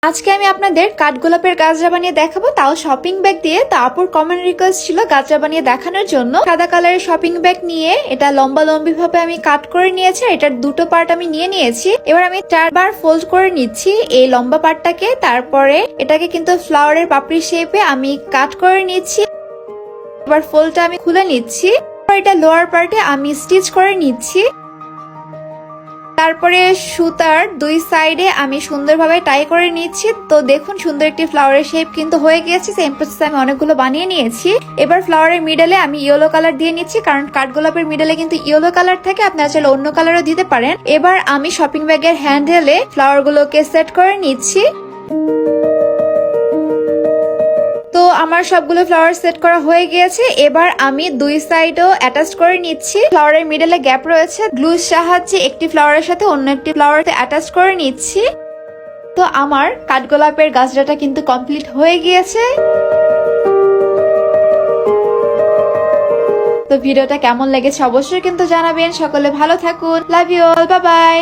আজকে আমি আপনাদের কাঠগোলাপের গাজরা বানিয়ে দেখাবো, তাও শপিং ব্যাগ দিয়ে। তো আপুর কমেন্ট রিকোয়েস্ট ছিল গাজরা বানিয়ে দেখানোর জন্য। সাদা কালারের শপিং ব্যাগ নিয়ে এটা লম্বা লম্বি ভাবে আমি কাট করে নিয়েছি। এটার দুটো পার্ট আমি নিয়ে নিয়েছি। এবার আমি 4 বার ফোল্ড করে নিচ্ছি এই লম্বা পার্টটাকে। তারপরে এটাকে কিন্তু ফ্লাওয়ারের পাপড়ি শেপে আমি কাট করে নিচ্ছি। এবার ফোল্ডটা আমি খুলে নিচ্ছি। এটা লোয়ার পার্টে আমি স্টিচ করে নিচ্ছি। তারপরে সুতার দুই সাইডে আমি সুন্দরভাবে টাই করে নিচ্ছি। তো দেখুন সুন্দর একটি ফ্লাওয়ারের শেপ কিন্তু হয়ে গিয়েছে। সেম প্রসেসে আমি অনেকগুলো বানিয়ে নিয়েছি। এবার ফ্লাওয়ারের মিডলে আমি ইয়েলো কালার দিয়ে নিচ্ছি, কারণ কাঠগোলাপের মিডলে কিন্তু ইয়েলো কালার থাকে। আপনারা চাইলে অন্য কালারও দিতে পারেন। এবার আমি শপিং ব্যাগের হ্যান্ডেলে ফ্লাওয়ার গুলোকে সেট করে নিচ্ছি। তো আমার সবগুলো ফ্লাওয়ার সেট করা হয়ে গিয়েছে। এবার আমি দুই সাইডও অ্যাটাচ করে নিচ্ছি। ফ্লাওয়ারের মিডলে গ্যাপ রয়েছে, গ্লুর সাহায্যে একটি ফ্লাওয়ারের সাথে অন্য একটি ফ্লাওয়ারতে অ্যাটাচ করে নিচ্ছি। তো আমার কাঠগোলাপের গাজরাটা কিন্তু কমপ্লিট হয়ে গিয়েছে। তো ভিডিওটা কেমন লেগেছে অবশ্যই কিন্তু জানাবেন। সকলে ভালো থাকুন। Love you all, bye by.